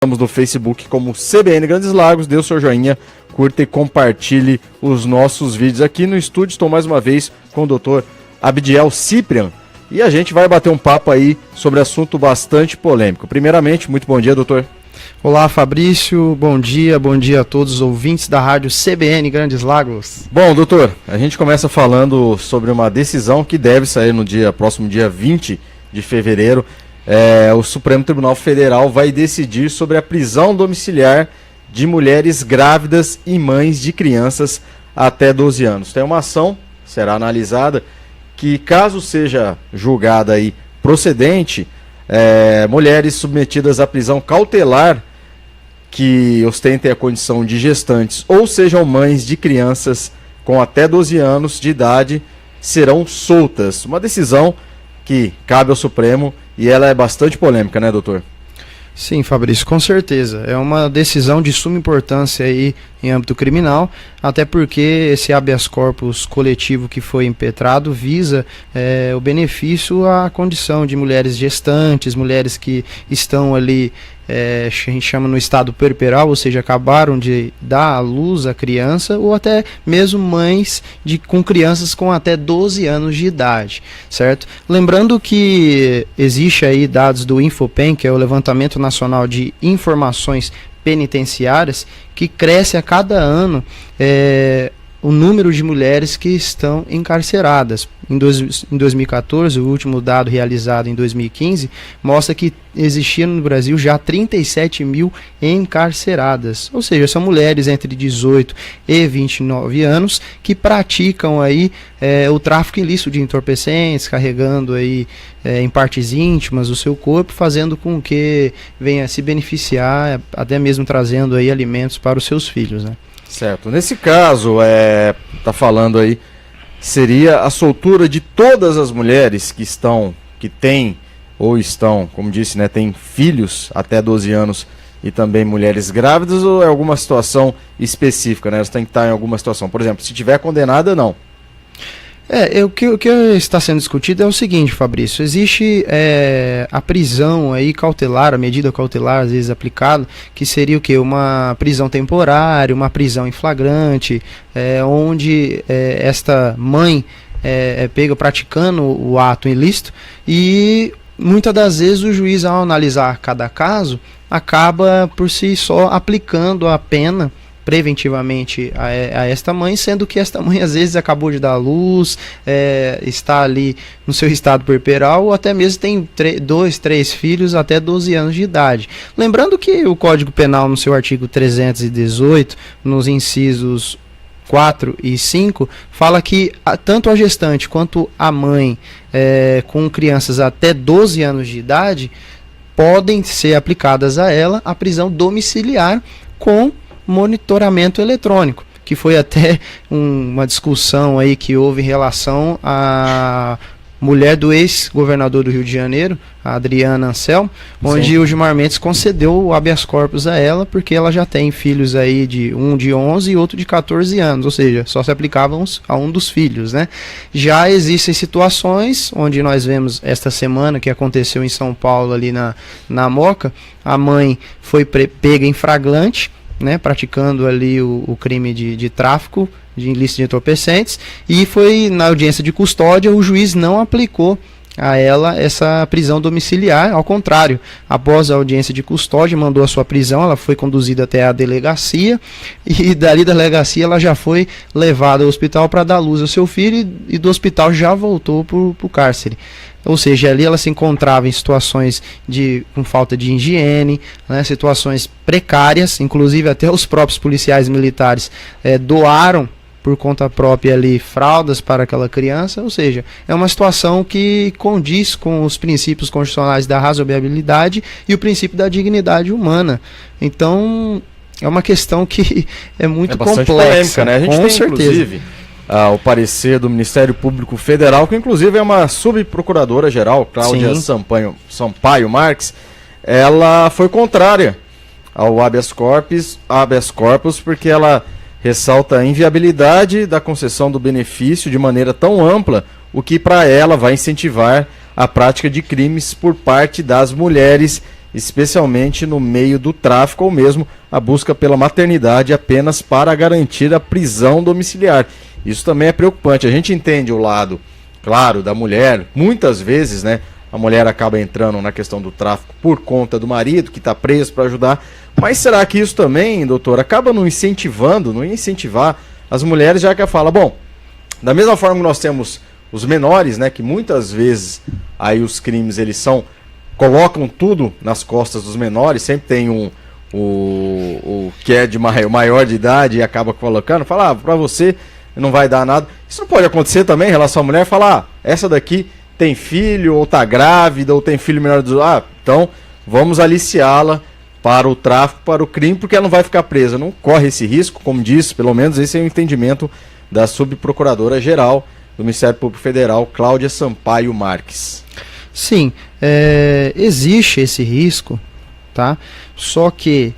Estamos no Facebook como CBN Grandes Lagos, dê o seu joinha, curta e compartilhe os nossos vídeos. Aqui no estúdio estou mais uma vez com o Dr. Abdiel Ciprian e a gente vai bater um papo aí sobre assunto bastante polêmico. Primeiramente, muito bom dia, doutor. Olá, Fabrício, bom dia a todos os ouvintes da rádio CBN Grandes Lagos. Bom, doutor, a gente começa falando sobre uma decisão que deve sair no próximo dia 20 de fevereiro. O Supremo Tribunal Federal vai decidir sobre a prisão domiciliar de mulheres grávidas e mães de crianças até 12 anos. Tem uma ação, será analisada, que caso seja julgada aí procedente, mulheres submetidas à prisão cautelar que ostentem a condição de gestantes ou sejam mães de crianças com até 12 anos de idade serão soltas. Uma decisão que cabe ao Supremo e ela é bastante polêmica, né, doutor? Sim, Fabrício, com certeza. É uma decisão de suma importância aí em âmbito criminal, até porque esse habeas corpus coletivo que foi impetrado visa o benefício à condição de mulheres gestantes, mulheres que estão ali, a gente chama no estado puerperal, ou seja, acabaram de dar à luz a criança, ou até mesmo mães com crianças com até 12 anos de idade, certo? Lembrando que existe aí dados do Infopen, que é o Levantamento Nacional de Informações Penitenciárias, que cresce a cada ano o número de mulheres que estão encarceradas. Em 2014, o último dado realizado em 2015, mostra que existia no Brasil já 37 mil encarceradas. Ou seja, são mulheres entre 18 e 29 anos que praticam aí o tráfico ilícito de entorpecentes, carregando aí em partes íntimas o seu corpo, fazendo com que venha se beneficiar, até mesmo trazendo aí alimentos para os seus filhos, né? Certo. Nesse caso, tá falando aí, seria a soltura de todas as mulheres que têm ou estão, como disse, né, têm filhos até 12 anos e também mulheres grávidas, ou é alguma situação específica, né? Elas têm que estar em alguma situação. Por exemplo, se tiver condenada, não. O que está sendo discutido é o seguinte, Fabrício, existe a prisão aí cautelar, a medida cautelar às vezes aplicada, que seria o quê? Uma prisão temporária, uma prisão em flagrante, onde esta mãe é pega praticando o ato ilícito e muitas das vezes o juiz, ao analisar cada caso, acaba por si só aplicando a pena preventivamente a esta mãe, sendo que esta mãe às vezes acabou de dar à luz, está ali no seu estado puerperal, ou até mesmo tem 2, 3 filhos até 12 anos de idade. Lembrando que o Código Penal, no seu artigo 318, nos incisos 4 e 5, fala que tanto a gestante quanto a mãe com crianças até 12 anos de idade podem ser aplicadas a ela a prisão domiciliar com monitoramento eletrônico, que foi até uma discussão aí que houve em relação à mulher do ex-governador do Rio de Janeiro, a Adriana Anselmo, onde Sim. o Gilmar Mendes concedeu o habeas corpus a ela, porque ela já tem filhos aí um de 11 e outro de 14 anos, ou seja, só se aplicavam a um dos filhos, né? Já existem situações onde nós vemos esta semana, que aconteceu em São Paulo, ali na Moca, a mãe foi pega em flagrante, né, praticando ali o crime de tráfico de ilícito de entorpecentes, e foi na audiência de custódia, o juiz não aplicou a ela essa prisão domiciliar, ao contrário, após a audiência de custódia, mandou a sua prisão, ela foi conduzida até a delegacia, e dali da delegacia ela já foi levada ao hospital para dar luz ao seu filho, e do hospital já voltou para o cárcere. Ou seja, ali ela se encontrava em situações com falta de higiene, né, situações precárias, inclusive até os próprios policiais militares doaram por conta própria ali fraldas para aquela criança, ou seja, é uma situação que condiz com os princípios constitucionais da razoabilidade e o princípio da dignidade humana. Então, é uma questão que é muito complexa, polêmica, né? A gente com tem, certeza. Inclusive, o parecer do Ministério Público Federal, que inclusive é uma subprocuradora-geral, Cláudia Sampaio Marques, ela foi contrária ao habeas corpus, porque ela ressalta a inviabilidade da concessão do benefício de maneira tão ampla, o que para ela vai incentivar a prática de crimes por parte das mulheres especialmente no meio do tráfico ou mesmo a busca pela maternidade apenas para garantir a prisão domiciliar. Isso também é preocupante. A gente entende o lado, claro, da mulher. Muitas vezes, né, a mulher acaba entrando na questão do tráfico por conta do marido, que está preso para ajudar. Mas será que isso também, doutor, acaba não incentivar as mulheres, já que ela fala, bom, da mesma forma que nós temos os menores, né, que muitas vezes aí os crimes eles colocam tudo nas costas dos menores, sempre tem o que é de maior de idade e acaba colocando, fala, para você não vai dar nada. Isso não pode acontecer também em relação à mulher, falar, essa daqui tem filho, ou tá grávida, ou tem filho menor de... então vamos aliciá-la para o tráfico, para o crime, porque ela não vai ficar presa. Não corre esse risco, como disse, pelo menos esse é o entendimento da subprocuradora-geral do Ministério Público Federal, Cláudia Sampaio Marques. Sim, existe esse risco, tá? Só que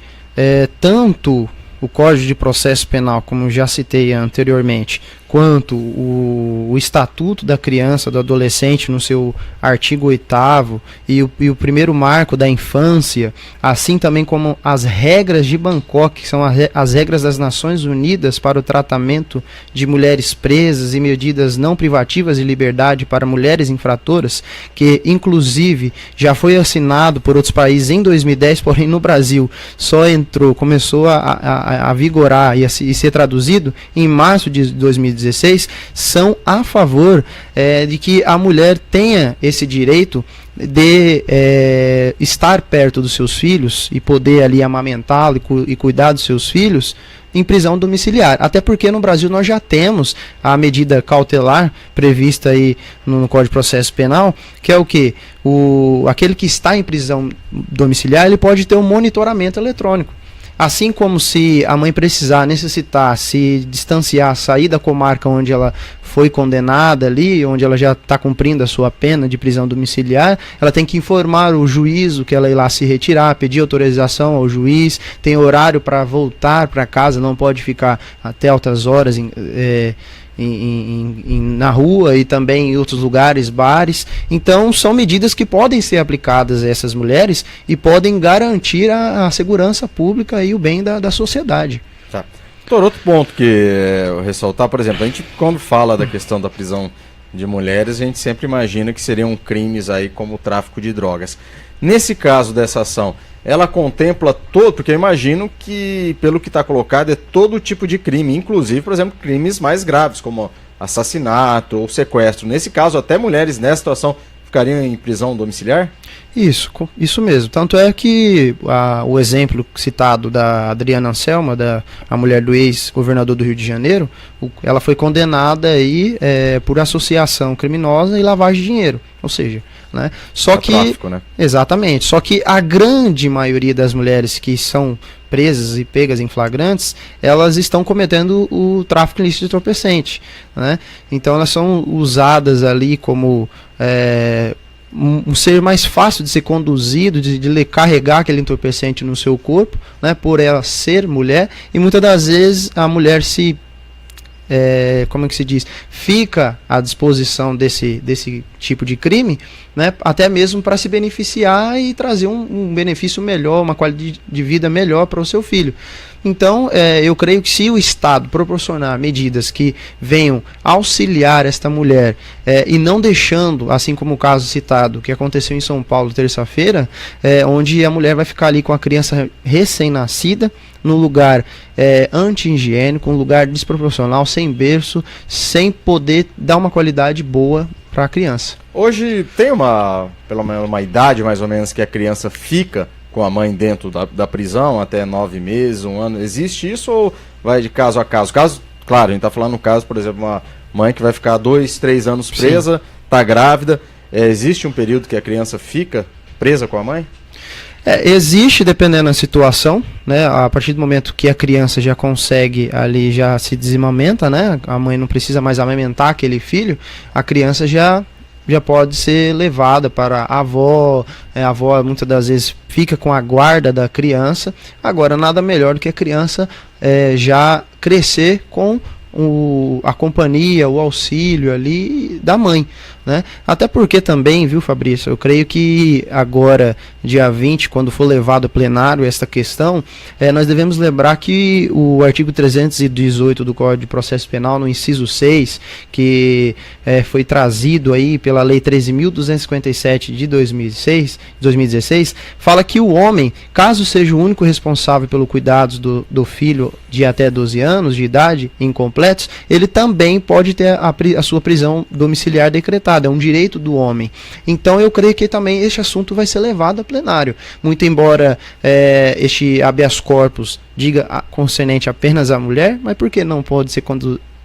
tanto o Código de Processo Penal, como já citei anteriormente, quanto o Estatuto da Criança e do Adolescente no seu artigo 8º e o primeiro marco da infância, assim também como as regras de Bangkok, que são as regras das Nações Unidas para o tratamento de mulheres presas e medidas não privativas de liberdade para mulheres infratoras, que inclusive já foi assinado por outros países em 2010, porém no Brasil só começou a vigorar e ser traduzido em março de 2016, são a favor de que a mulher tenha esse direito de estar perto dos seus filhos e poder ali amamentá-lo e cuidar dos seus filhos em prisão domiciliar. Até porque no Brasil nós já temos a medida cautelar prevista aí no Código de Processo Penal, que é o quê? Aquele que está em prisão domiciliar, ele pode ter um monitoramento eletrônico. Assim como se a mãe necessitar se distanciar, sair da comarca onde ela foi condenada ali, onde ela já está cumprindo a sua pena de prisão domiciliar, ela tem que informar o juízo que ela ir lá se retirar, pedir autorização ao juiz, tem horário para voltar para casa, não pode ficar até altas horas na rua e também em outros lugares, bares. Então são medidas que podem ser aplicadas a essas mulheres e podem garantir a segurança pública e o bem da sociedade. Tá. Doutor, outro ponto que eu ressaltar, por exemplo, a gente quando fala da questão da prisão de mulheres, a gente sempre imagina que seriam crimes aí como o tráfico de drogas. Nesse caso dessa ação, ela contempla todo, porque eu imagino que, pelo que está colocado, é todo tipo de crime, inclusive, por exemplo, crimes mais graves, como assassinato ou sequestro. Nesse caso, até mulheres nessa situação ficariam em prisão domiciliar? Isso mesmo. Tanto é que o exemplo citado da Adriana Anselma, a mulher do ex-governador do Rio de Janeiro, ela foi condenada aí, por associação criminosa e lavagem de dinheiro. Ou seja, né? Tráfico, né? Exatamente. Só que a grande maioria das mulheres que são presas e pegas em flagrantes, elas estão cometendo o tráfico ilícito de entorpecente, né? Então elas são usadas ali como um ser mais fácil de ser conduzido, de carregar aquele entorpecente no seu corpo, né, por ela ser mulher, e muitas das vezes a mulher como é que se diz, fica à disposição desse tipo de crime, né, até mesmo para se beneficiar e trazer um benefício melhor, uma qualidade de vida melhor para o seu filho. Então, eu creio que se o Estado proporcionar medidas que venham auxiliar esta mulher e não deixando, assim como o caso citado que aconteceu em São Paulo terça-feira, onde a mulher vai ficar ali com a criança recém-nascida, num lugar anti-higiênico, um lugar desproporcional, sem berço, sem poder dar uma qualidade boa para a criança. Hoje tem pelo menos uma idade mais ou menos que a criança fica com a mãe dentro da prisão, até 9 meses, 1 ano. Existe isso ou vai de caso a caso? Claro, a gente está falando no caso, por exemplo, uma mãe que vai ficar 2, 3 anos presa, está grávida. Existe um período que a criança fica presa com a mãe? Existe, dependendo da situação, né? A partir do momento que a criança já consegue ali, já se desamamenta, né? A mãe não precisa mais amamentar aquele filho, a criança já pode ser levada para a avó. A avó muitas das vezes fica com a guarda da criança. Agora, nada melhor do que a criança já crescer com a companhia, o auxílio ali da mãe, né? Até porque também, viu, Fabrício, eu creio que agora, dia 20, quando for levado a plenário esta questão, nós devemos lembrar que o artigo 318 do Código de Processo Penal, no inciso 6, que foi trazido aí pela Lei 13.257 de 2016, fala que o homem, caso seja o único responsável pelo cuidado do filho de até 12 anos de idade, incompletos, ele também pode ter a sua prisão domiciliar decretada, é um direito do homem. Então eu creio que também este assunto vai ser levado a plenário, muito embora este habeas corpus diga concernente apenas à mulher, mas por que não pode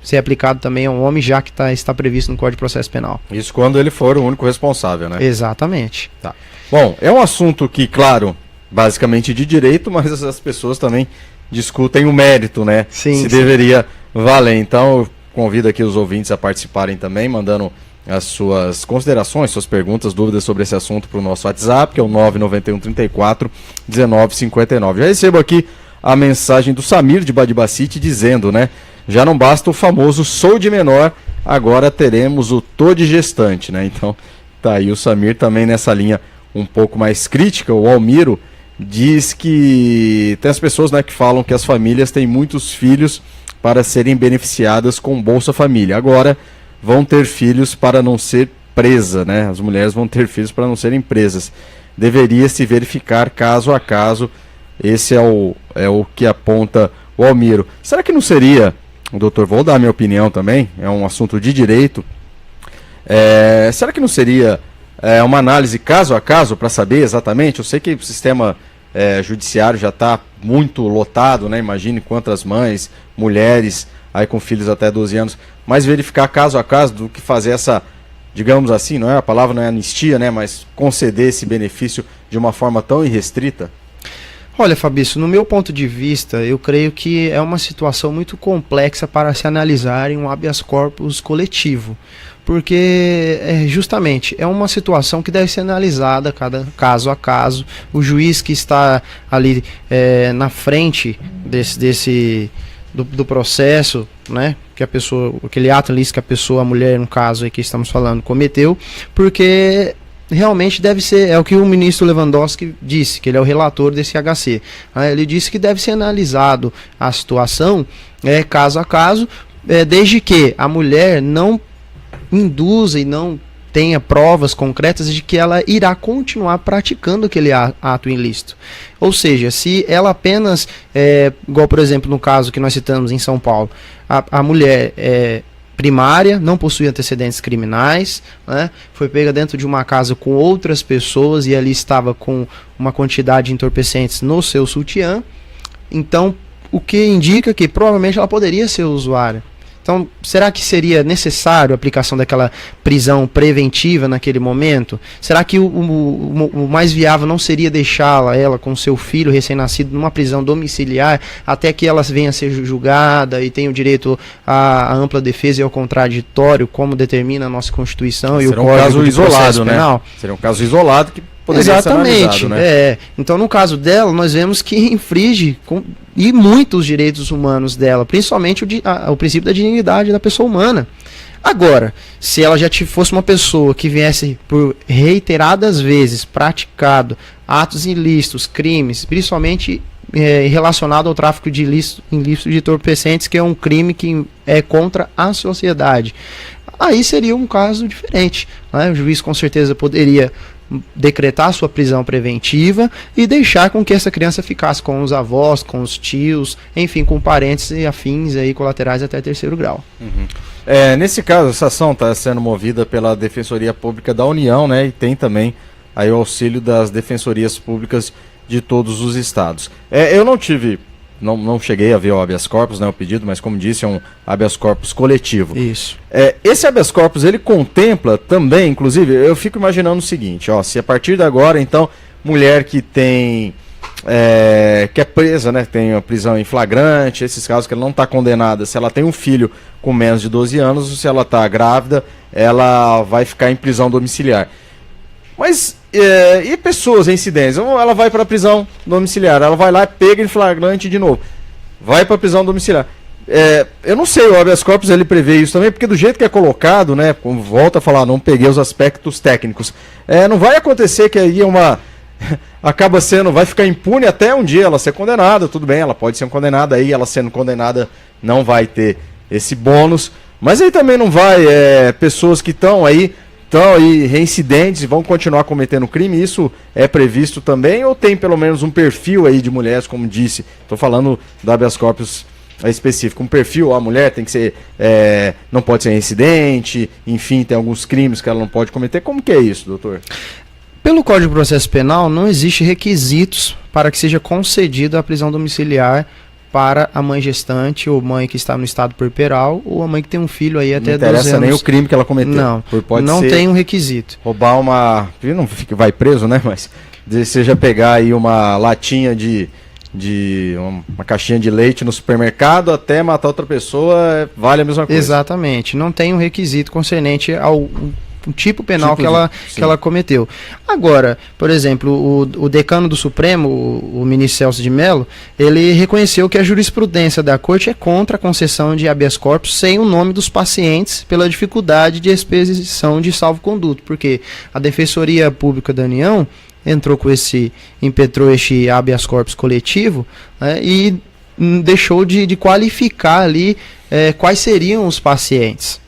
ser aplicado também a um homem, já que está previsto no Código de Processo Penal? Isso quando ele for o único responsável, né? Exatamente. Tá. Bom, é um assunto que, claro, basicamente de direito, mas as pessoas também discutem o mérito, né? Sim, se deveria valer. Então, eu convido aqui os ouvintes a participarem também, mandando as suas considerações, suas perguntas, dúvidas sobre esse assunto para o nosso WhatsApp, que é o 991 34 1959. Já recebo aqui a mensagem do Samir de Badibacite dizendo, né? Já não basta o famoso sou de menor, agora teremos o tô de gestante, né? Então, tá aí o Samir também nessa linha um pouco mais crítica. O Almiro diz que tem as pessoas, né, que falam que as famílias têm muitos filhos para serem beneficiadas com Bolsa Família. Agora vão ter filhos para não ser presa, né? As mulheres vão ter filhos para não serem presas. Deveria se verificar caso a caso. Esse é o que aponta o Almiro. Será que não seria, doutor, vou dar a minha opinião também, é um assunto de direito, será que não seria uma análise caso a caso para saber exatamente? Eu sei que o sistema judiciário já está muito lotado, né? Imagine quantas mães, mulheres aí com filhos até 12 anos, mas verificar caso a caso do que fazer essa, digamos assim, não é a palavra, não é anistia, né? Mas conceder esse benefício de uma forma tão irrestrita? Olha, Fabrício, no meu ponto de vista, eu creio que é uma situação muito complexa para se analisar em um habeas corpus coletivo, porque justamente é uma situação que deve ser analisada cada caso a caso. O juiz que está ali na frente do processo, né, que a pessoa, aquele ato ilícito que a pessoa, a mulher, no caso aí que estamos falando, cometeu, porque realmente deve ser, é o que o ministro Lewandowski disse, que ele é o relator desse HC. Ele disse que deve ser analisado a situação caso a caso, desde que a mulher não induza e não tenha provas concretas de que ela irá continuar praticando aquele ato ilícito. Ou seja, se ela apenas, igual por exemplo no caso que nós citamos em São Paulo, a mulher primária, não possui antecedentes criminais, né? Foi pega dentro de uma casa com outras pessoas e ali estava com uma quantidade de entorpecentes no seu sutiã. Então, o que indica que provavelmente ela poderia ser usuária. Então, será que seria necessário a aplicação daquela prisão preventiva naquele momento? Será que o mais viável não seria ela com seu filho recém-nascido numa prisão domiciliar até que ela venha a ser julgada e tenha o direito à ampla defesa e ao contraditório, como determina a nossa Constituição e o Código de Processo Penal? Seria um caso isolado que poderia Exatamente, ser analisado, né? Então, no caso dela, nós vemos que infringe e muitos direitos humanos dela, principalmente o princípio da dignidade da pessoa humana. Agora, se ela já fosse uma pessoa que viesse por reiteradas vezes praticado atos ilícitos, crimes, principalmente relacionado ao tráfico de ilícito de entorpecentes, que é um crime que é contra a sociedade, aí seria um caso diferente, né? O juiz com certeza poderia decretar sua prisão preventiva e deixar com que essa criança ficasse com os avós, com os tios, enfim, com parentes e afins aí colaterais até terceiro grau. Uhum. Nesse caso, essa ação está sendo movida pela Defensoria Pública da União, né? E tem também aí o auxílio das defensorias públicas de todos os estados. Eu não cheguei a ver o habeas corpus, né, o pedido, mas como disse, é um habeas corpus coletivo. Isso. Esse habeas corpus, ele contempla também, inclusive, eu fico imaginando o seguinte, se a partir de agora, então, mulher que tem, que é presa, né, tem a prisão em flagrante, esses casos que ela não está condenada, se ela tem um filho com menos de 12 anos, se ela está grávida, ela vai ficar em prisão domiciliar. Mas, e pessoas reincidentes? Ela vai para a prisão domiciliar, ela vai lá, pega em flagrante de novo, vai para a prisão domiciliar. Eu não sei, o habeas corpus ele prevê isso também, porque do jeito que é colocado, né, como volta a falar, não peguei os aspectos técnicos, não vai acontecer que aí acaba sendo, vai ficar impune até um dia ela ser condenada, tudo bem, ela pode ser condenada, aí ela sendo condenada não vai ter esse bônus, mas aí também não vai, pessoas que estão aí reincidentes e vão continuar cometendo crime, isso é previsto também, ou tem pelo menos um perfil aí de mulheres, como disse, estou falando do habeas corpus específico, um perfil, a mulher tem que ser, não pode ser reincidente, enfim, tem alguns crimes que ela não pode cometer, como que é isso, doutor? Pelo Código de Processo Penal, não existe requisitos para que seja concedida a prisão domiciliar para a mãe gestante ou mãe que está no estado puerperal ou a mãe que tem um filho aí até 12 anos. Não interessa nem o crime que ela cometeu. Não tem um requisito. Roubar não vai preso, né? Mas seja pegar aí uma latinha uma caixinha de leite no supermercado até matar outra pessoa, vale a mesma coisa. Exatamente. Não tem um requisito concernente ao tipo penal que ela cometeu. Agora, por exemplo, o decano do Supremo, o ministro Celso de Mello, ele reconheceu que a jurisprudência da Corte é contra a concessão de habeas corpus sem o nome dos pacientes pela dificuldade de expedição de salvo-conduto, porque a Defensoria Pública da União impetrou este habeas corpus coletivo, né, e deixou de qualificar ali quais seriam os pacientes,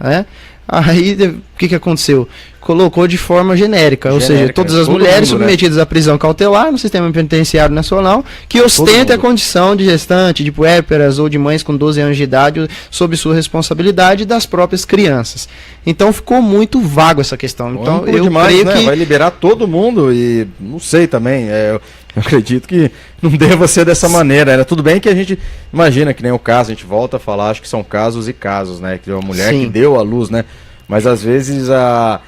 né? Aí, o que aconteceu? Colocou de forma genérica, ou seja, todas as mulheres submetidas à prisão cautelar no sistema penitenciário nacional que ostentem a condição de gestante, de puérperas ou de mães com 12 anos de idade sob sua responsabilidade das próprias crianças. Então ficou muito vago essa questão. Então eu creio que vai liberar todo mundo e não sei também, eu acredito que não deva ser dessa maneira, né? Tudo bem que a gente imagina que nem o caso, a gente volta a falar, acho que são casos e casos, né? Que é uma mulher que deu à luz, né? Mas às vezes a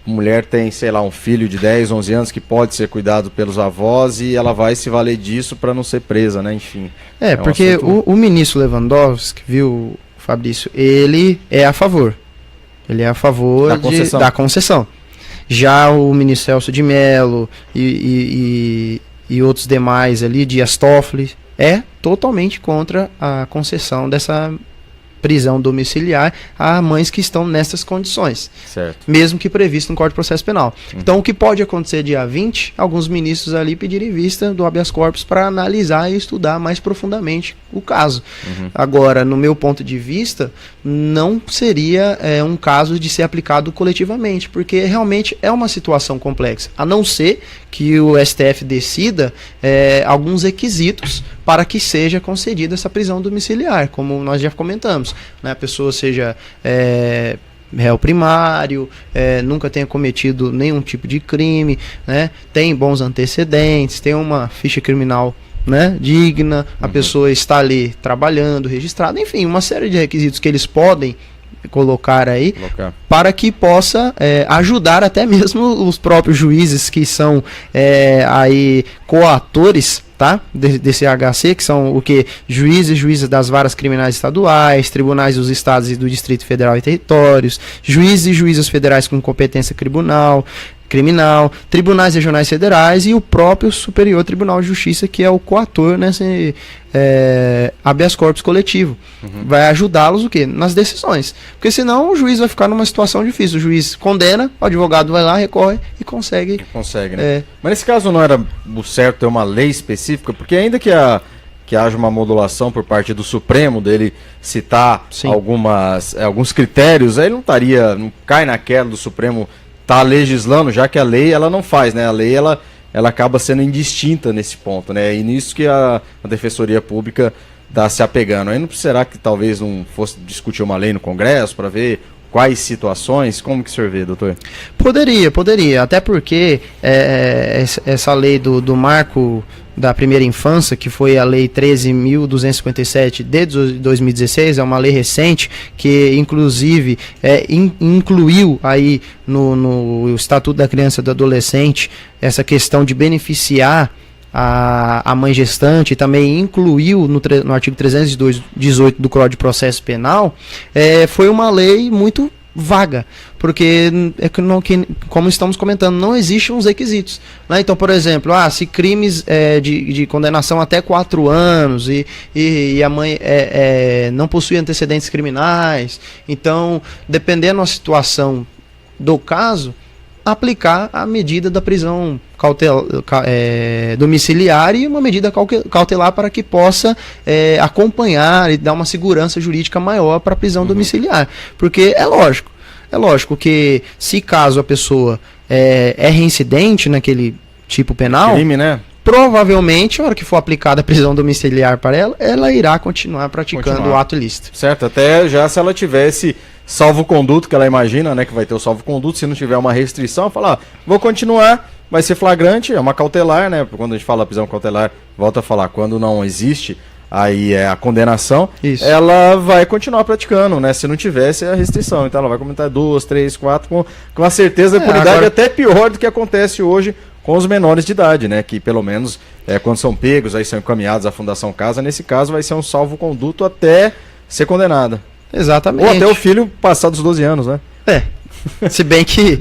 mulher tem, sei lá, um filho de 10, 11 anos que pode ser cuidado pelos avós e ela vai se valer disso para não ser presa, né? Enfim. Porque o ministro Lewandowski, viu, Fabrício, ele é a favor. Ele é a favor da concessão. Já o ministro Celso de Mello e outros demais ali, Dias Toffoli, é totalmente contra a concessão dessa prisão domiciliar a mães que estão nessas condições, certo, mesmo que previsto no Código de Processo Penal. Então, o que pode acontecer dia 20, alguns ministros ali pedirem vista do habeas corpus para analisar e estudar mais profundamente o caso. Agora, no meu ponto de vista, não seria um caso de ser aplicado coletivamente, porque realmente é uma situação complexa, a não ser que o STF decida alguns requisitos para que seja concedida essa prisão domiciliar, como nós já comentamos, né? A pessoa seja réu primário, nunca tenha cometido nenhum tipo de crime, né? Tem bons antecedentes, tem uma ficha criminal, né, digna, a pessoa está ali trabalhando, registrada, enfim, uma série de requisitos que eles podem colocar aí para que possa ajudar até mesmo os próprios juízes que são aí coatores, tá, desse HC, que são o que? Juízes e juízas das varas criminais estaduais, tribunais dos estados e do Distrito Federal e territórios, juízes e juízas federais com competência criminal, tribunais regionais federais e o próprio Superior Tribunal de Justiça, que é o coator nesse habeas corpus coletivo. Vai ajudá-los o quê? Nas decisões. Porque senão o juiz vai ficar numa situação difícil. O juiz condena, o advogado vai lá, recorre e consegue. Né? Mas nesse caso não era o certo ter uma lei específica, porque ainda que haja uma modulação por parte do Supremo, dele citar alguns critérios, aí não cai naquela do Supremo tá legislando, já que a lei ela não faz, né? A lei ela acaba sendo indistinta nesse ponto, né? E nisso que a Defensoria Pública está se apegando. Aí não será que talvez não fosse discutir uma lei no Congresso para ver quais situações? Como que o senhor vê, doutor? Poderia. Até porque essa lei do marco da primeira infância, que foi a lei 13.257 de 2016, é uma lei recente que inclusive incluiu aí no Estatuto da Criança e do Adolescente essa questão de beneficiar a mãe gestante, e também incluiu no artigo 318 do Código de Processo Penal. Foi uma lei muito vaga, porque como estamos comentando, não existem uns requisitos, né? Então, por exemplo, se crimes de condenação até 4 anos e a mãe não possui antecedentes criminais, então, dependendo da situação do caso, aplicar a medida da prisão domiciliar e uma medida cautelar para que possa acompanhar e dar uma segurança jurídica maior para a prisão domiciliar. Porque é lógico que se caso a pessoa é reincidente naquele tipo penal, crime, né? Provavelmente, na hora que for aplicada a prisão domiciliar para ela irá continuar praticando o ato ilícito. Certo, até já se ela tivesse salvo-conduto, que ela imagina, né, que vai ter o salvo-conduto, se não tiver uma restrição, falar, vou continuar, vai ser flagrante, é uma cautelar, né, quando a gente fala prisão cautelar, volta a falar, quando não existe, aí é a condenação, ela vai continuar praticando, né, se não tivesse a restrição, então ela vai comentar 2, 3, 4, com a certeza da impunidade agora... até pior do que acontece hoje com os menores de idade, né, que pelo menos quando são pegos, aí são encaminhados à Fundação Casa, nesse caso vai ser um salvo-conduto até ser condenada. Exatamente. Ou até o filho passar dos 12 anos, né? Se bem que,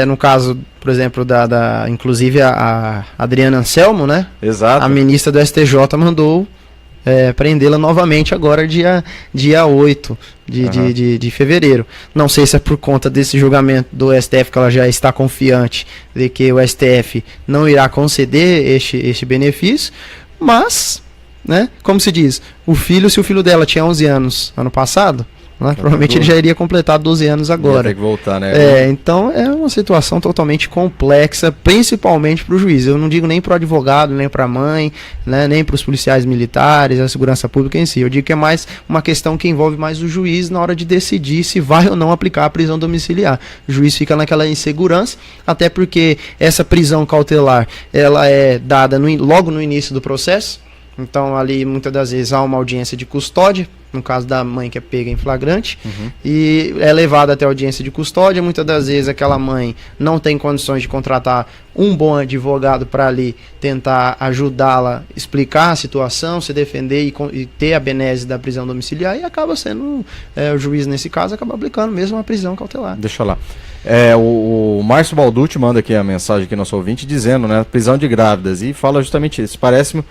no caso, por exemplo, inclusive a Adriana Anselmo, né? Exato. A ministra do STJ mandou prendê-la novamente agora dia 8 de fevereiro. Não sei se é por conta desse julgamento do STF que ela já está confiante de que o STF não irá conceder este benefício, mas, né, como se diz, se o filho dela tinha 11 anos ano passado, né, provavelmente ele já iria completar 12 anos agora. Tem que voltar, né? Então é uma situação totalmente complexa, principalmente para o juiz. Eu não digo nem para o advogado, nem para a mãe, né, nem para os policiais militares, a segurança pública em si. Eu digo que é mais uma questão que envolve mais o juiz na hora de decidir se vai ou não aplicar a prisão domiciliar. O juiz fica naquela insegurança, até porque essa prisão cautelar ela é dada logo no início do processo. Então ali muitas das vezes há uma audiência de custódia, no caso da mãe que é pega em flagrante, e é levada até a audiência de custódia. Muitas das vezes aquela mãe não tem condições de contratar um bom advogado para ali tentar ajudá-la, explicar a situação, se defender e ter a benese da prisão domiciliar, e acaba sendo o juiz nesse caso acaba aplicando mesmo a prisão cautelar. Deixa lá. O Márcio Balducci manda aqui a mensagem aqui, nosso ouvinte, dizendo, né, prisão de grávidas, e fala justamente isso. Parece-me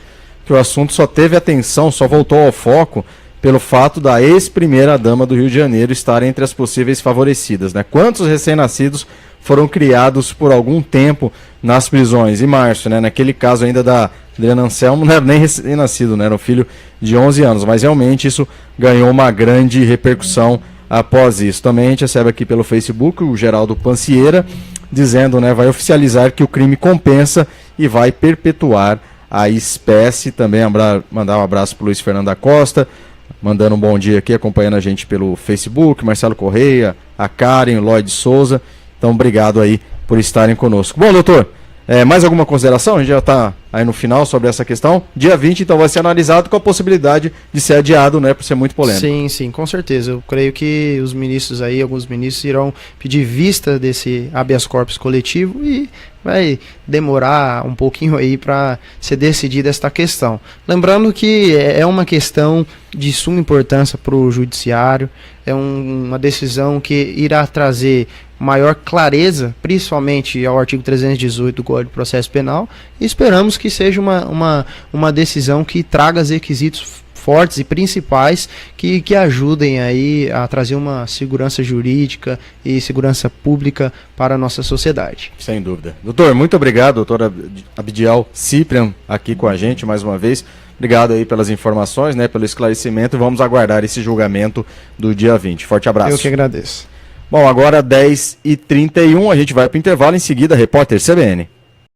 que o assunto só teve atenção, só voltou ao foco pelo fato da ex-primeira-dama do Rio de Janeiro estar entre as possíveis favorecidas, né? Quantos recém-nascidos foram criados por algum tempo nas prisões? E Márcio, né, naquele caso ainda da Adriana Anselmo, não era nem recém-nascido, né, era um filho de 11 anos, mas realmente isso ganhou uma grande repercussão após isso. Também a gente recebe aqui pelo Facebook o Geraldo Pancieira, dizendo, né, vai oficializar que o crime compensa e vai perpetuar a espécie. Também mandar um abraço para o Luiz Fernando da Costa, mandando um bom dia aqui, acompanhando a gente pelo Facebook, Marcelo Correia, a Karen, o Lloyd Souza. Então, obrigado aí por estarem conosco. Bom, doutor, mais alguma consideração? A gente já está aí no final sobre essa questão. Dia 20, então, vai ser analisado com a possibilidade de ser adiado, né, por ser muito polêmico. Sim, com certeza. Eu creio que os ministros aí, alguns ministros irão pedir vista desse habeas corpus coletivo e vai demorar um pouquinho aí para ser decidida esta questão. Lembrando que é uma questão de suma importância para o judiciário, é uma decisão que irá trazer maior clareza, principalmente ao artigo 318 do Código de Processo Penal, e esperamos que seja uma decisão que traga os requisitos fortes e principais que ajudem aí a trazer uma segurança jurídica e segurança pública para a nossa sociedade. Sem dúvida. Doutor, muito obrigado, doutor Abdiel Ciprian, aqui com a gente mais uma vez. Obrigado aí pelas informações, né, pelo esclarecimento, e vamos aguardar esse julgamento do dia 20. Forte abraço. Eu que agradeço. Bom, agora 10h31, a gente vai para o intervalo, em seguida, repórter CBN.